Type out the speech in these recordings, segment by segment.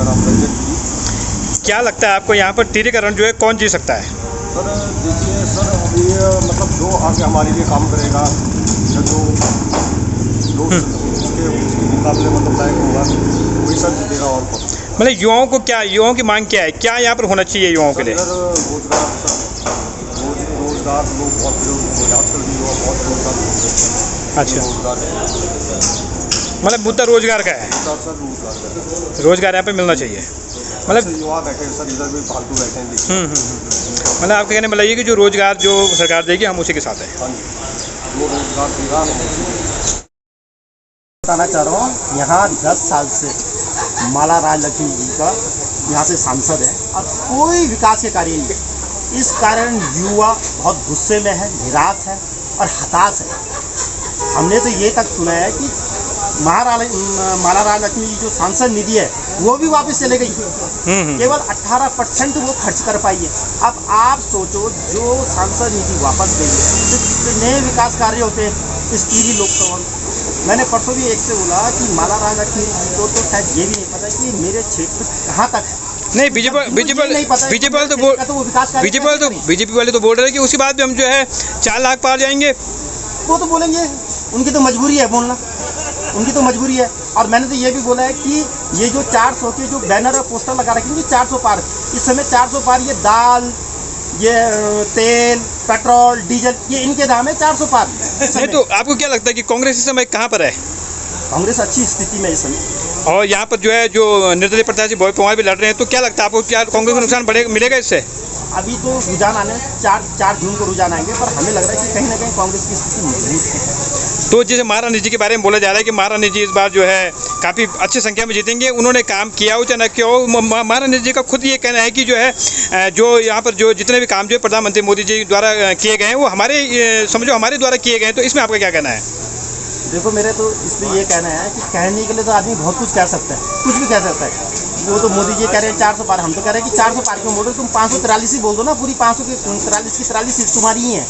नाम रंजन गिरी। क्या लगता है आपको यहाँ पर टिहरीकरण जो है कौन जीत सकता है? सर देखिए सर, अब ये मतलब जो आगे हमारे लिए काम करेगा या जो लोग उसके मुकाबले मतलब लायक होगा वही सर जीतेगा। और मतलब युवाओं की मांग क्या है, क्या यहाँ पर होना चाहिए युवाओं के लिए? सर रोजगार, सर रोजगार लोग बहुत बेरोजगार, आजकल भी युवा बहुत बेरोजगार हैं। अच्छा, रोजगार मतलब मुद्दा रोजगार का है। सर रोजगार यहाँ पे मिलना चाहिए। मतलब युवा बैठे सर, इधर भी फालतू बैठे हैं। मतलब आपके कहने मतलब ये कि जो रोजगार जो सरकार देगी हम उसी के साथ हैं। हाँ जी, वो रोजगार देगा। बताना चाह रहा हूँ, यहाँ 10 साल से माला राजलक्ष्मी जी का यहाँ से सांसद है और कोई विकास के कार्य नहीं। इस कारण युवा बहुत गुस्से में है, निराश है और हताश है। हमने तो ये तक सुना है कि माला राजलक्ष्मी जी जो सांसद निधि है वो भी वापस चले गई। केवल 18% वो खर्च कर पाई है। अब आप सोचो, जो सांसद निधि वापस गई है तो कितने विकास कार्य होते हैं इस टिहरी लोकसभा में। मैंने परसों भी एक से बोला कि माला राजलक्ष्मी जी को तो शायद ये भी नहीं पता कि मेरे क्षेत्र कहाँ तक है। नहीं, बीजेपी वाले तो बोल रहे हैं कि उसके बाद भी हम जो है 4 लाख पार जाएंगे। वो तो बोलेंगे, उनकी तो मजबूरी है बोलना, उनकी तो मजबूरी है। और मैंने तो ये भी बोला है कि ये जो 400 के जो बैनर और पोस्टर लगा रखेंगे 400 पार, इस समय 400 पार ये दाल, ये तेल, पेट्रोल, डीजल, ये इनके दाम है 400 पार। नहीं तो आपको क्या लगता है कि कांग्रेस इस समय कहाँ पर है? कांग्रेस अच्छी स्थिति में इस समय। और यहाँ पर जो है जो निर्दलीय प्रत्याशी बॉबी पवार भी लड़ रहे हैं, तो क्या लगता है आपको, क्या कांग्रेस को नुकसान मिलेगा इससे? अभी तो रुझान आने 4 जून को रुझान आएंगे, पर हमें लग रहा है कि कहीं ना कहीं कांग्रेस की स्थिति मजबूत है। तो जैसे महारानी जी के बारे में बोला जा रहा है कि महारानी जी इस बार जो है काफ़ी अच्छी संख्या में जीतेंगे, उन्होंने काम किया हो चाहे न किया हो। महारानी जी का खुद ये कहना है कि जो है जो यहाँ पर जो जितने भी काम जो है प्रधानमंत्री मोदी जी द्वारा किए गए हैं वो समझो हमारे द्वारा किए गए हैं। तो इसमें आपका क्या कहना है? देखो, मेरे तो इसमें ये कहना है कि कहने के लिए तो आदमी बहुत कुछ कह सकता है, कुछ भी कह सकता है। वो तो मोदी जी कह रहे हैं 400 पार, हम तो कह रहे हैं कि 400 पार क्यों बोल रहे हो, तुम 543 ही बोल दो ना। पूरी 543 की 43 सीट तुम्हारी ही है।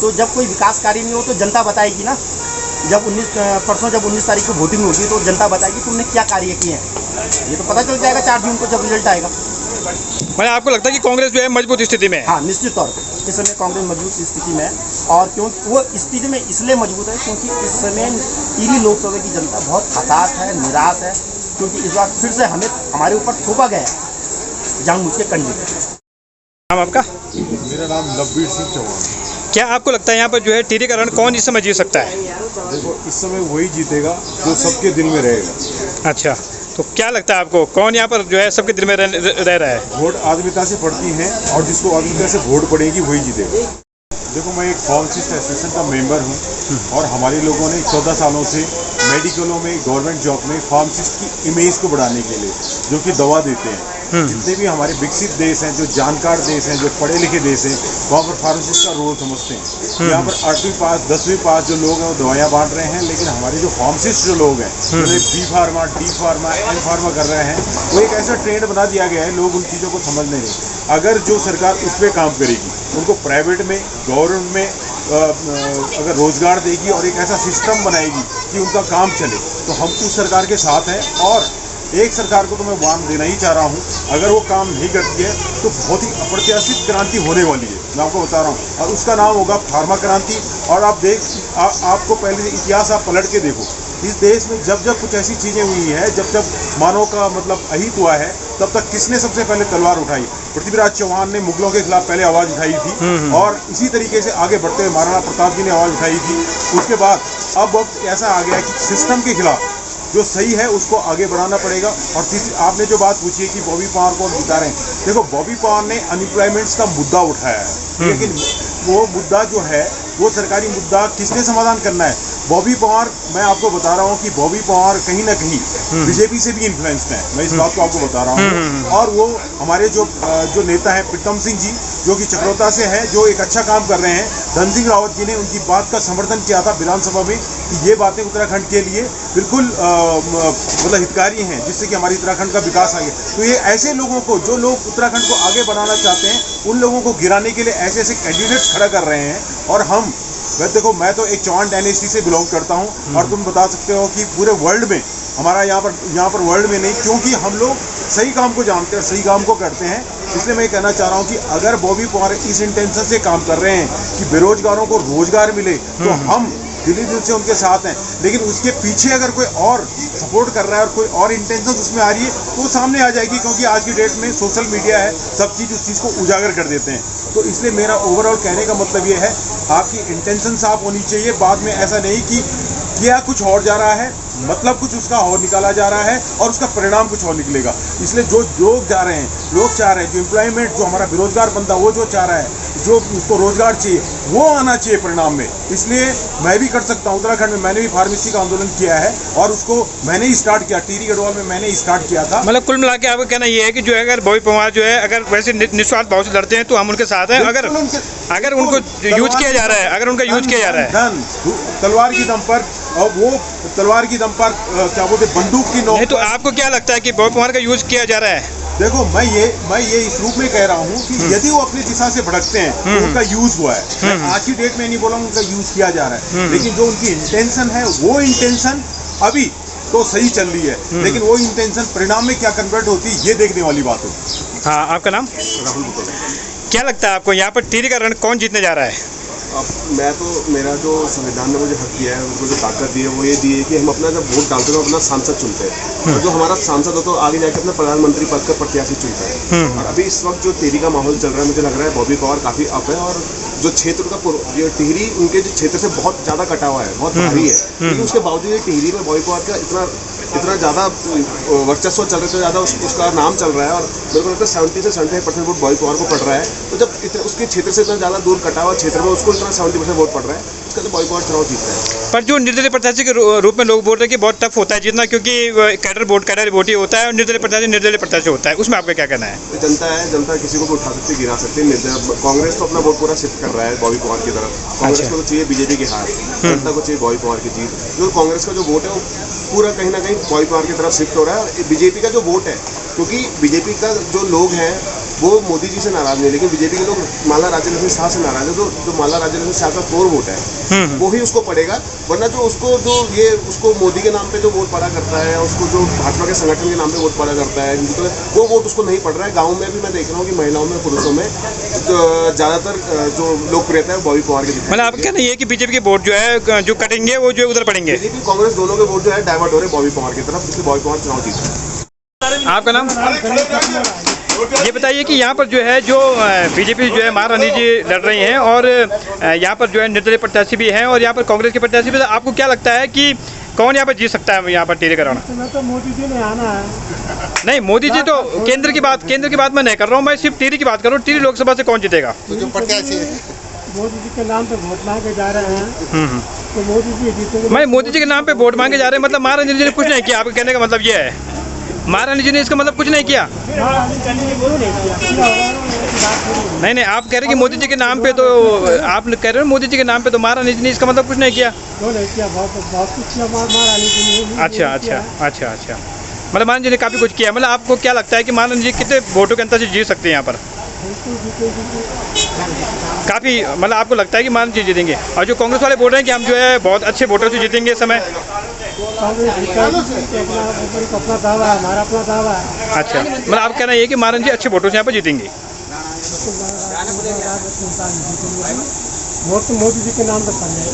तो जब कोई विकास कार्य नहीं हो तो जनता बताएगी ना। जब 19 तारीख को वोटिंग होगी तो जनता बताएगी तुमने क्या कार्य किए हैं। ये तो पता चल जाएगा 4 जून को जब रिजल्ट आएगा। मैं आपको लगता है कि कांग्रेस जो है मजबूत स्थिति में है? हाँ, निश्चित तौर पर इस समय कांग्रेस मजबूत स्थिति में है। और क्योंकि वो स्थिति में इसलिए मजबूत है क्योंकि इस समय टिहरी लोकसभा की जनता बहुत हताश है, निराश है, क्योंकि इस बार फिर से हमारे ऊपर थोपा गया है जानबूझ के कंडे। नाम आपका? मेरा नाम लवबीर सिंह चौहान। क्या आपको लगता है यहाँ पर जो है टिहरीकरण कौन इस समय जीत सकता है? देखो, इस समय वही जीतेगा जो सबके दिल में रहेगा। अच्छा, तो क्या लगता है आपको कौन यहाँ पर जो है सबके दिल में रह रहा है? वोट आदमिता से पड़ती हैं और जिसको आदमिता से वोट पड़ेगी वही जीतेगा। देखो, मैं एक फार्मासिस्ट एसोसिएशन का मेंबर हूँ और हमारे लोगों ने 14 सालों से मेडिकलों में, गवर्नमेंट जॉब में फार्मासिस्ट की इमेज को बढ़ाने के लिए जो कि दवा देते हैं, जितने भी हमारे विकसित देश हैं, जो जानकार देश हैं, जो पढ़े लिखे देश हैं, वहाँ पर फार्मासिस्ट का रोल समझते हैं। यहाँ पर 8वीं पास 10वीं पास जो लोग हैं वो दवाइयाँ बांट रहे हैं, लेकिन हमारे जो फार्मासिस्ट जो लोग हैं, B pharma, D pharma, M pharma कर रहे हैं, वो एक ऐसा ट्रेंड बना दिया गया है, लोग उन चीज़ों को समझ नहीं रहे। अगर जो सरकार उस पर काम करेगी, उनको प्राइवेट में, गवर्नमेंट में अगर रोजगार देगी और एक ऐसा सिस्टम बनाएगी कि उनका काम चले, तो हम उस सरकार के साथ हैं। और एक सरकार को तो मैं वार्न देना ही चाह रहा हूँ, अगर वो काम नहीं करती है तो बहुत ही अप्रत्याशित क्रांति होने वाली है, मैं आपको बता रहा हूँ। और उसका नाम होगा फार्मा क्रांति। और आप आपको पहले इतिहास आप पलट के देखो, इस देश में जब जब कुछ ऐसी चीज़ें हुई हैं, जब जब मानव का मतलब अहित हुआ है, तब तक किसने सबसे पहले तलवार उठाई? पृथ्वीराज चौहान ने मुगलों के खिलाफ पहले आवाज़ उठाई थी। और इसी तरीके से आगे बढ़ते हुए महाराणा प्रताप जी ने आवाज़ उठाई थी। उसके बाद अब वक्त ऐसा आ गया कि सिस्टम के खिलाफ जो सही है उसको आगे बढ़ाना पड़ेगा। और तीसरी, आपने जो बात पूछी है कि बॉबी पवार को जिता रहे हैं, देखो, बॉबी पवार ने अनएम्प्लॉयमेंट्स का मुद्दा उठाया है, लेकिन वो मुद्दा जो है वो सरकारी मुद्दा किसने समाधान करना है? बॉबी पवार, मैं आपको बता रहा हूँ कि बॉबी पवार कहीं ना कहीं बीजेपी से भी इन्फ्लुएंस्ड है, मैं इस बात को आपको बता रहा हूँ। और वो हमारे जो नेता हैं प्रीतम सिंह जी, जो कि चक्रोता से हैं, जो एक अच्छा काम कर रहे हैं। धन सिंह रावत जी ने उनकी बात का समर्थन किया था विधानसभा में कि ये बातें उत्तराखंड के लिए बिल्कुल मतलब हितकारी हैं, जिससे कि हमारी उत्तराखंड का विकास आगे। तो ये ऐसे लोगों को, जो लोग उत्तराखंड को आगे बढ़ाना चाहते हैं, उन लोगों को गिराने के लिए ऐसे ऐसे कैंडिडेट्स खड़ा कर रहे हैं। और हम देखो, मैं तो एक चौहान डायनेस्टी से बिलोंग करता हूं, और तुम बता सकते हो कि पूरे वर्ल्ड में हमारा यहाँ पर वर्ल्ड में नहीं, क्योंकि हम लोग सही काम को जानते हैं, सही काम को करते हैं। इसलिए मैं ये कहना चाह रहा हूँ कि अगर बॉबी पवार इस इंटेंशन से काम कर रहे हैं कि बेरोजगारों को रोजगार मिले, तो हम दिली दिल से उनके साथ हैं। लेकिन उसके पीछे अगर कोई और सपोर्ट कर रहा है और कोई और इंटेंशन उसमें आ रही है, तो वो सामने आ जाएगी, क्योंकि आज की डेट में सोशल मीडिया है, सब चीज़ उस चीज़ को उजागर कर देते हैं। तो इसलिए मेरा ओवरऑल कहने का मतलब ये है, आपकी इंटेंशन साफ होनी चाहिए। बाद में ऐसा नहीं कि किया कुछ और जा रहा है, मतलब कुछ उसका और निकाला जा रहा है और उसका परिणाम कुछ और निकलेगा। इसलिए जो लोग जा रहे हैं, लोग चाह रहे हैं, जो एम्प्लॉयमेंट, जो हमारा बेरोजगार बंदा वो जो चाह रहा है, जो उसको रोजगार चाहिए, वो आना चाहिए परिणाम में। इसलिए मैं भी कर सकता हूँ। उत्तराखंड में मैंने भी फार्मेसी का आंदोलन किया है और उसको मैंने ही स्टार्ट किया, टीरी गढ़वाल में मैंने स्टार्ट किया था। मतलब कुल मिला के आपका कहना ये है कि जो है अगर बॉबी पवार जो है अगर वैसे निस्वार्थ भाव से लड़ते हैं तो हम उनके साथ हैं। अगर उनको यूज किया जा रहा है, अगर उनका यूज किया जा रहा है तलवार की दम पर, और वो तलवार की दम पर क्या बोलते, बंदूक की नोक। तो आपको क्या लगता है कि बॉबी पवार का यूज किया जा रहा है? देखो, मैं ये इस रूप में कह रहा हूँ कि यदि वो अपनी दिशा से भड़कते हैं तो उनका यूज हुआ है। मैं आज की डेट में नहीं बोला उनका यूज किया जा रहा है, लेकिन जो उनकी इंटेंशन है, वो इंटेंशन अभी तो सही चल रही है, लेकिन वो इंटेंशन परिणाम में क्या कन्वर्ट होती है, ये देखने वाली बात होती। हाँ, आपका नाम? राहुल बुतोला। क्या लगता है आपको यहाँ पर टिहरी का रण कौन जीतने जा रहा है? मेरा जो संविधान ने मुझे हक दिया है, उनको जो ताकत दी है, वो ये दी है कि हम अपना जब वोट डालते हैं तो अपना सांसद चुनते हैं, और जो हमारा सांसद हो तो आगे जाकर अपना प्रधानमंत्री पद का प्रत्याशी चुनता है। और अभी इस वक्त जो टिहरी का माहौल चल रहा है, मुझे लग रहा है बॉबी पवार काफ़ी अप है, और जो क्षेत्र का ये टिहरी उनके जो क्षेत्र से बहुत ज़्यादा कटा हुआ है, बहुत भारी है, लेकिन उसके बावजूद ये टिहरी में बॉबी पवार का इतना ज़्यादा वर्चस्व चल रहा है, ज़्यादा उसका नाम चल रहा है, और मेरे को लगता है 70 से 75% वोट बॉबी पवार को पड़ रहा है। तो जब उसके क्षेत्र से इतना ज़्यादा दूर कटा हुआ क्षेत्र में उसको इतना 70% वोट पड़ रहा है, उसका तो बॉबी पवार चुनाव जीत रहा है। पर जो निर्दलीय प्रत्याशी के रूप में लोग बोल रहे हैं कि बहुत टफ होता है जीतना, क्योंकि कैडर वोट ही होता है और निर्दलीय प्रत्याशी होता है, उसमें आपका क्या कहना है? जनता किसी को भी उठा सकती, गिरा सकती है। कांग्रेस तो अपना वोट पूरा शिफ्ट कर रहा है बॉबी पवार की तरफ। कांग्रेस को तो चाहिए बीजेपी की हार, जनता को चाहिए बॉबी पवार की जीत। जो कांग्रेस का जो वोट है वो पूरा कहीं ना कहीं बॉबी पवार की तरफ शिफ्ट हो रहा है, और बीजेपी का जो वोट है, क्योंकि बीजेपी का जो लोग हैं वो मोदी जी से नाराज नहीं, लेकिन बीजेपी के लोग माला राज्यलक्ष्मी शाह से नाराज है। जो माला राज्यलक्ष्मी शाह का कोर वोट है वो ही उसको पड़ेगा, वरना जो उसको मोदी के नाम पे जो वोट पड़ा करता है, उसको जो भाजपा के संगठन के नाम पे वोट पड़ा करता है, वो वोट उसको नहीं पड़ रहा है। गाँव में भी मैं देख रहा हूँ कि महिलाओं में, पुरुषों में ज़्यादातर जो लोकप्रियता है बॉबी पवार की। मतलब आपका कहना ये है कि बीजेपी के वोट जो है जो कटेंगे वो जो उधर पड़ेंगे, बीजेपी कांग्रेस दोनों के वोट जो है डाइवर्ट हो रहे हैं बॉबी पवार की तरफ, इसलिए बॉबी पवार चुनाव जीत रहा है। आपका नाम? ये बताइए कि यहाँ पर जो है जो बीजेपी जो है महारानी जी लड़ रही हैं, और यहाँ पर जो है निर्दलीय प्रत्याशी भी हैं, और यहाँ पर कांग्रेस के प्रत्याशी भी। आपको क्या लगता है कि कौन यहाँ पर जीत सकता है यहाँ पर टिहरी का रण? तो मोदी जी ने आना है। नहीं, मोदी जी तो केंद्र की बात मैं नहीं कर रहा हूँ, मैं सिर्फ टिहरी की बात कर रहा हूँ। टिहरी लोकसभा से कौन जीतेगा? तो जो प्रत्याशी है मोदी जी के नाम पे वोट मांगे जा रहे हैं, तो मोदी जी जीतेंगे। मैं मोदी जी के नाम पे वोट मांगे जा रहे हैं, मतलब महारानी जी ने कुछ नहीं किया। आपके कहने का मतलब ये है महारानी जी ने इसका मतलब कुछ नहीं किया? नहीं, आप कह रहे हैं कि मोदी जी के नाम पे, तो आप कह रहे हो मोदी जी के नाम पे, तो महारानी जी ने इसका मतलब कुछ नहीं किया? बहुत कुछ किया महारानी जी ने। अच्छा। मतलब महारानी जी ने काफ़ी कुछ किया। मतलब आपको क्या लगता है कि महारानी जी कितने वोटों के अंतर से जीत सकते हैं यहाँ पर? काफ़ी, मतलब आपको लगता है कि महारानी जी जीतेंगे? और जो कांग्रेस वाले बोल रहे हैं कि हम जो है बहुत अच्छे वोटर से जीतेंगे इस समय। अपना दावा है, हमारा अपना दावा है। अच्छा, मतलब आप कहना ये कि महारानी जी अच्छे वोटों से यहाँ पर जीतेंगे? वोट तो मोदी जी के नाम पर पड़ेगा।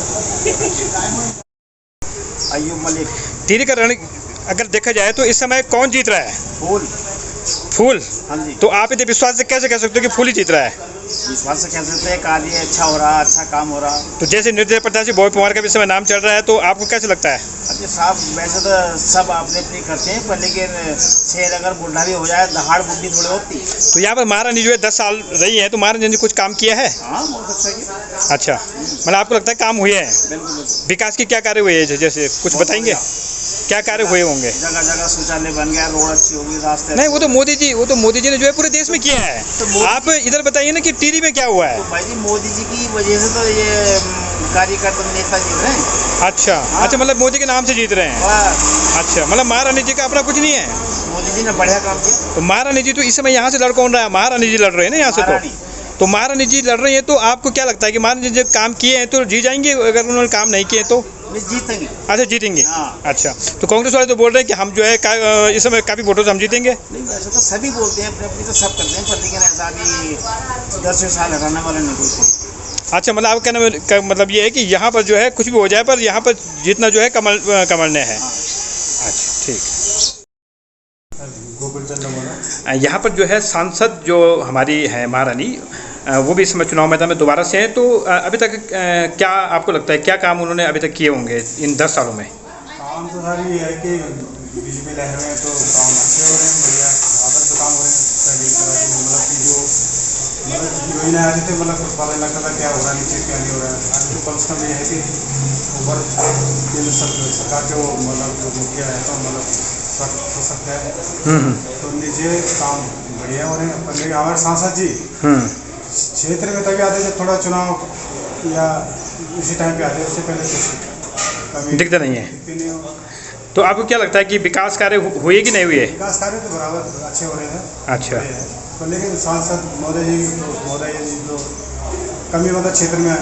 अय्यूब मलिक। टिहरी का रण अगर देखा जाए तो इस समय कौन जीत रहा है? फूल? हाँ जी। तो आप इतने विश्वास से कैसे कह सकते हो कि फूल ही जीत रहा है? विश्वास से कह सकते हैं, कार्य अच्छा हो रहा है, अच्छा काम हो रहा। तो जैसे निर्दलीय प्रत्याशी बॉबी पवार का भी इस समय नाम चल रहा है, तो आपको कैसे लगता है? अच्छा साहब, वैसे तो सब अपने अपनी करते हैं, पर लेकिन शेर अगर बुढ़ा भी हो जाए, दहाड़ बुढ़ी थोड़ी होती। तो यहाँ पर महारानी जो है 10 साल रही है, तो महारानी ने कुछ काम किया है? हाँ, बहुत अच्छा किया। अच्छा, मतलब आपको लगता है काम हुए हैं? बिल्कुल। विकास के क्या कार्य हुए हैं, जैसे कुछ बताएंगे क्या कार्य हुए होंगे? जगह जगह शौचालय बन गया, रोड अच्छी होगी, रास्ते। नहीं, वो तो मोदी जी ने जो है पूरे देश में किया है। तो आप इधर बताइए ना कि टिहरी में क्या हुआ है? तो भाई जी, मोदी जी की वजह से तो ये कार्यकर्ता नेता जीत रहे हैं। अच्छा, मतलब मोदी के नाम से जीत रहे हैं। अच्छा, मतलब महारानी जी का अपना कुछ नहीं है? मोदी जी ने बढ़िया काम किया। तो महारानी जी तो इस समय यहाँ से लड़ कौन रहा है? महारानी जी लड़ रहे हैं ना यहाँ से। तो महारानी जी लड़ रही है, तो आपको क्या लगता है कि महारानी जी जब काम किए हैं तो जी जाएंगे, अगर उन्होंने काम नहीं किए तो? वे जीतेंगे। अच्छा जीतेंगे। हाँ। अच्छा तो कांग्रेस वाले तो बोल रहे हैं कि हम जो है इस समय काफ़ी वोटों से हम जीतेंगे। नहीं वैसे तो सभी बोलते हैं, अपने अपनी तो सब करते हैं, पर लेकिन ऐसा भी 10 साल हटाने वाले नहीं कोई। अच्छा मतलब आप कहना का मतलब ये है कि यहाँ पर जो है कुछ भी हो जाए पर यहाँ पर जीतना जो है कमल ने है। अच्छा ठीक। यहाँ पर जो है सांसद जो हमारी है महारानी वो भी इस समय चुनाव मैदान में दोबारा से हैं, तो अभी तक क्या आपको लगता है क्या काम उन्होंने अभी तक किए होंगे इन 10 सालों में? काम तो सारी ये है कि बीजेपी लहर में तो काम अच्छे हो रहे हैं, बढ़िया आदर तो काम हो रहे हैं सभी तरह के, मतलब कि जो योजना आती थी मतलब कुछ पता नहीं लगता था क्या हो रहा है नीचे क्या नहीं हो रहा है। आज तो कम से कम ये है कि ऊपर केंद्र सरकार के वो मतलब जो मुखिया है तो मतलब हो सकता है तो नीचे काम बढ़िया हो रहे हैं। पर लेकिन हमारे सांसद जी क्षेत्र में तभी आते जब थोड़ा चुनाव या उसी टाइम पे आते हैं, उससे पहले कुछ कभी दिखता नहीं है। नहीं हो। तो आपको क्या लगता है कि विकास कार्य हुए कि नहीं हुए? विकास कार्य तो बराबर अच्छे हो रहे हैं। अच्छा पर लेकिन सांसद महोदय जी जो कमी मतलब क्षेत्र में आना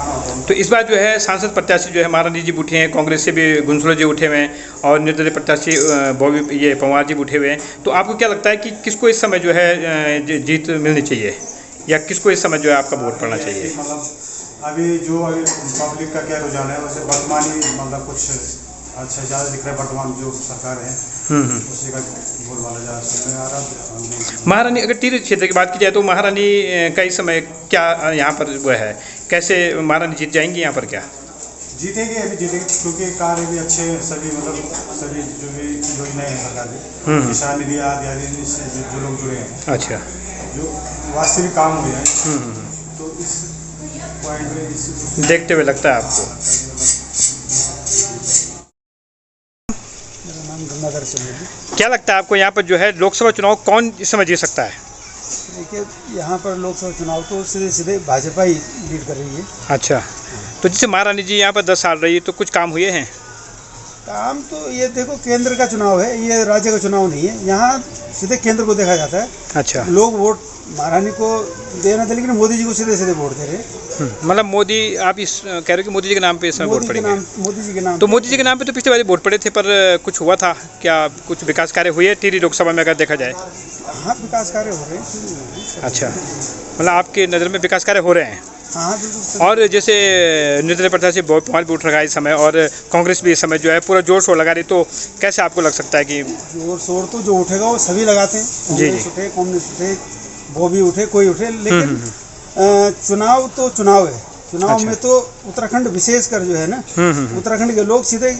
होता है। तो इस बार जो है सांसद प्रत्याशी जो है महारानी जी उठे हैं, कांग्रेस से भी गुंसलो जी उठे हुए हैं और निर्दलीय प्रत्याशी बॉबी ये पंवार जी उठे हुए हैं, तो आपको क्या लगता है कि किसको इस समय जो है जीत मिलनी चाहिए या किसको इस समय जो है आपका वोट पड़ना चाहिए? मतलब अभी जो पब्लिक का क्या रुझान है वैसे वर्तमान ही मतलब कुछ अच्छा ज़्यादा दिख रहा है। वर्तमान जो सरकार है उसी का बोलबाला ज़्यादा सुनने आ रहा। महारानी अगर टिहरी क्षेत्र की बात की जाए तो महारानी का इस समय क्या यहाँ पर वो है, कैसे महारानी जीत जाएंगी यहाँ पर? क्या जीतेंगे? अभी जीतेंगे क्योंकि कार्य भी अच्छे सभी मतलब सभी जो भी योजनाएं हैं सरकार की, किसान निधि आदि से जो लोग जुड़े हैं, अच्छा जो वास्तविक काम हुए हैं तो इस पॉइंट में देखते हुए लगता है आपको? मेरा नाम गंगाधर चंद्र। क्या लगता है आपको यहाँ पर जो है लोकसभा चुनाव कौन इस समय जीत सकता है? देखिए यहाँ पर लोकसभा चुनाव तो सीधे सीधे भाजपा ही लीड कर रही है। अच्छा तो जैसे महारानी जी यहाँ पर 10 साल रही तो कुछ काम हुए हैं? काम तो ये देखो केंद्र का चुनाव है, ये राज्य का चुनाव नहीं है, यहाँ सीधे केंद्र को देखा जाता है। अच्छा लोग वोट महारानी को देना थे लेकिन मोदी जी को सीधे सीधे वोट दे रहे हैं। मतलब मोदी आप इस कह रहे हो कि मोदी जी के नाम पे इस समय वोट पड़ेंगे? मोदी जी के नाम तो मोदी जी के नाम पे तो पिछली बार वोट पड़े थे पर कुछ हुआ था क्या? कुछ विकास कार्य हुए टिहरी लोकसभा में अगर देखा जाए? हाँ विकास कार्य हो रहे हैं। अच्छा मतलब आपके नज़र में विकास कार्य हो रहे हैं? हाँ बिल्कुल। और जैसे निर्दलीय प्रत्याशी बॉबी पंवार भी उठ रहा है इस समय और कांग्रेस भी इस समय जो है पूरा जोर शोर लगा रही, तो कैसे आपको लग सकता है कि जोर शोर तो जो उठेगा वो सभी लगाते हैं, कांग्रेस उठे कम्युनिस्ट उठे बॉबी उठे कोई उठे, लेकिन चुनाव तो चुनाव है। चुनाव अच्छा। में तो उत्तराखंड विशेषकर जो है ना, उत्तराखंड के लोग सीधे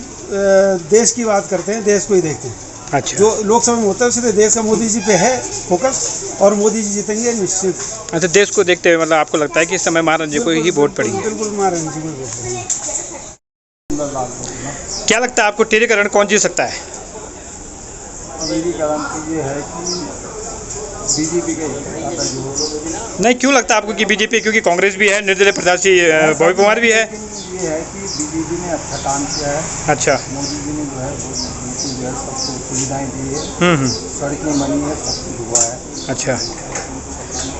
देश की बात करते हैं, देश को ही देखते हैं। अच्छा जो लोकसभा में होता है सीधे देश का मोदी जी पे है फोकस और मोदी जी जीतेंगे निश्चित। अच्छा देश को देखते हुए मतलब आपको लगता है कि इस समय महारानी जी को ही वोट पड़ेंगे? बिल्कुल महारानी जी को ही वोट पड़ेंगे। क्या लगता है आपको टिहरीकरण कौन जीत सकता है? मेरी गारंटी ये है कि बीजेपी का नहीं क्यों लगता है आपको कि बीजेपी? क्योंकि कांग्रेस भी है, निर्दलीय प्रत्याशी बॉबी पंवार भी है। ये है कि बीजेपी ने अच्छा काम किया है। अच्छा मोदी जी ने जो है बिल्कुल जो है सबको सुविधाएं दी है, सड़कें बनी है, सब कुछ हुआ है। अच्छा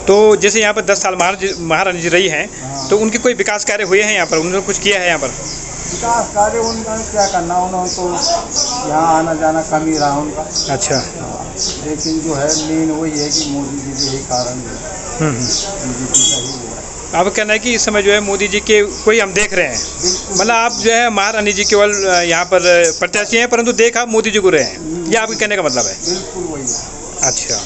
तो जैसे यहाँ पर 10 साल महारानी जी रही हैं तो उनके कोई विकास कार्य हुए हैं यहाँ पर? उन्होंने कुछ किया है यहाँ पर? विकास कार्य उनका क्या करना, उन्होंने तो यहाँ आना जाना कम ही रहा उनका। अच्छा लेकिन जो है मेन वही है कि मोदी जी के यही कारण है, बीजेपी का ही हुआ है। आप कहना है कि इस समय जो है मोदी जी के कोई हम देख रहे हैं, मतलब आप जो है महारानी जी केवल यहाँ पर प्रत्याशी हैं परंतु देख आप मोदी जी को रहे हैं, ये आपके कहने का मतलब है? बिल्कुल वही है। अच्छा